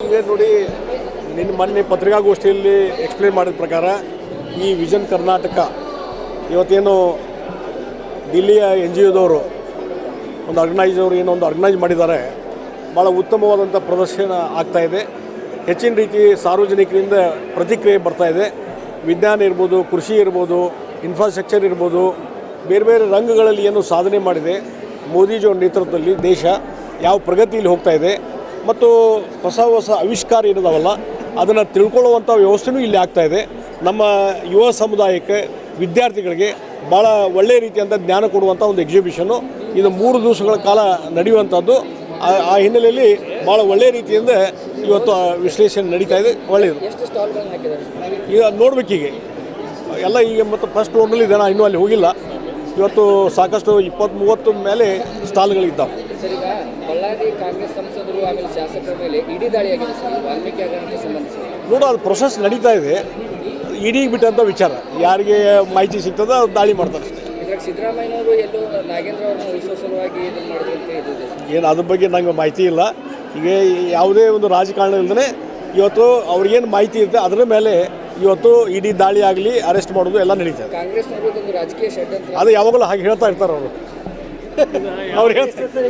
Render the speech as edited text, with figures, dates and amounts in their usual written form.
ಈಗ ನೋಡಿ ಮೊನ್ನೆ ಪತ್ರಿಕಾಗೋಷ್ಠಿಯಲ್ಲಿ ಎಕ್ಸ್ಪ್ಲೇನ್ ಮಾಡಿದ ಪ್ರಕಾರ ಈ ವಿಷನ್ ಕರ್ನಾಟಕ ಇವತ್ತೇನು ದಿಲ್ಲಿಯ NGOದವರು ಒಂದು ಆರ್ಗನೈಸ್ ಮಾಡಿದ್ದಾರೆ. ಭಾಳ ಉತ್ತಮವಾದಂಥ ಪ್ರದರ್ಶನ ಆಗ್ತಾಯಿದೆ. ಹೆಚ್ಚಿನ ರೀತಿ ಸಾರ್ವಜನಿಕರಿಂದ ಪ್ರತಿಕ್ರಿಯೆ ಬರ್ತಾಯಿದೆ. ವಿಜ್ಞಾನ ಇರ್ಬೋದು, ಕೃಷಿ ಇರ್ಬೋದು, ಇನ್ಫ್ರಾಸ್ಟ್ರಕ್ಚರ್ ಇರ್ಬೋದು, ಬೇರೆ ಬೇರೆ ರಂಗಗಳಲ್ಲಿ ಏನು ಸಾಧನೆ ಮಾಡಿದೆ ಮೋದಿಜಿಯವರ ನೇತೃತ್ವದಲ್ಲಿ ದೇಶ ಯಾವ ಪ್ರಗತಿಯಲ್ಲಿ ಹೋಗ್ತಾಯಿದೆ ಮತ್ತು ಹೊಸ ಆವಿಷ್ಕಾರ ಏನಿದಾವಲ್ಲ ಅದನ್ನು ತಿಳ್ಕೊಳ್ಳುವಂಥ ವ್ಯವಸ್ಥೆಯೂ ಇಲ್ಲಿ ಆಗ್ತಾಯಿದೆ. ನಮ್ಮ ಯುವ ಸಮುದಾಯಕ್ಕೆ ವಿದ್ಯಾರ್ಥಿಗಳಿಗೆ ಭಾಳ ಒಳ್ಳೆಯ ರೀತಿಯಂಥ ಜ್ಞಾನ ಕೊಡುವಂಥ ಒಂದು ಎಕ್ಸಿಬಿಷನ್ನು ಇದು 3 ದಿವಸಗಳ ಕಾಲ ನಡೆಯುವಂಥದ್ದು. ಆ ಹಿನ್ನೆಲೆಯಲ್ಲಿ ಭಾಳ ಒಳ್ಳೆಯ ರೀತಿಯಿಂದ ಇವತ್ತು ವಿಶ್ಲೇಷಣೆ ನಡೀತಾ ಇದೆ. ಒಳ್ಳೆಯದು. ಈಗ ನೋಡ್ಬೇಕೀಗ ಎಲ್ಲ ಈಗ ಮತ್ತು ಫಸ್ಟ್ ಫ್ಲೋರ್ನಲ್ಲಿ ಇದೆ. ನಾನು ಇನ್ನೂ ಅಲ್ಲಿ ಹೋಗಿಲ್ಲ. ಇವತ್ತು ಸಾಕಷ್ಟು 20-30 ಮೇಲೆ ಸ್ಟಾಲ್ಗಳಿದ್ದಾವೆ. ಸರ್, ಈಗ ಬಳ್ಳಾರಿ ಕಾಂಗ್ರೆಸ್ ಸಂಸದರು ಆಮೇಲೆ ಶಾಸಕರ ಮೇಲೆ ಇಡಿ ದಾಳಿಯಾಗಿದೆ ಸರ್, ವಾಲ್ಮೀಕಿ ಹಗರಣಕ್ಕೆ ಸಂಬಂಧಿಸಿ. ನೋಡು, ಅದು ಪ್ರೊಸೆಸ್ ನಡೀತಾ ಇದೆ. ಇಡಿಗೆ ಬಿಟ್ಟಂಥ ವಿಚಾರ, ಯಾರಿಗೆ ಮಾಹಿತಿ ಸಿಗ್ತದೆ ಅವ್ರು ದಾಳಿ ಮಾಡ್ತಾರೆ ಅಷ್ಟೇ. ಇದ್ರಾಗ ಸಿದ್ದರಾಮಯ್ಯನವರು ಎಲ್ಲೋ ನಾಗೇಂದ್ರ ಅವ್ರನ್ನ ಉಳಿಸೋ ಸಲುವಾಗಿ ಇದನ್ನು ಮಾಡಿದಂತೆ ಇದೆ. ಏನು ಅದ್ರ ಬಗ್ಗೆ ನಂಗೆ ಮಾಹಿತಿ ಇಲ್ಲ. ಈಗ ಯಾವುದೇ ಒಂದು ರಾಜಕಾರಣ ಇಲ್ಲದೇ ಇವತ್ತು ಅವ್ರಿಗೇನು ಮಾಹಿತಿ ಇರುತ್ತೆ ಅದರ ಮೇಲೆ ಇವತ್ತು ಇಡೀ ದಾಳಿ ಆಗಲಿ, ಅರೆಸ್ಟ್ ಮಾಡೋದು ಎಲ್ಲ ನಡೀತದೆ. ಕಾಂಗ್ರೆಸ್ನವರು ಇದೊಂದು ರಾಜಕೀಯ ಷಡ್ಯಂತ್ರ ಅದು ಯಾವಾಗಲೂ ಹಾಗೆ ಹೇಳ್ತಾ ಇರ್ತಾರೆ ಅವರು. ಅವ್ರು ಹೇಳ್ತಾರೆ.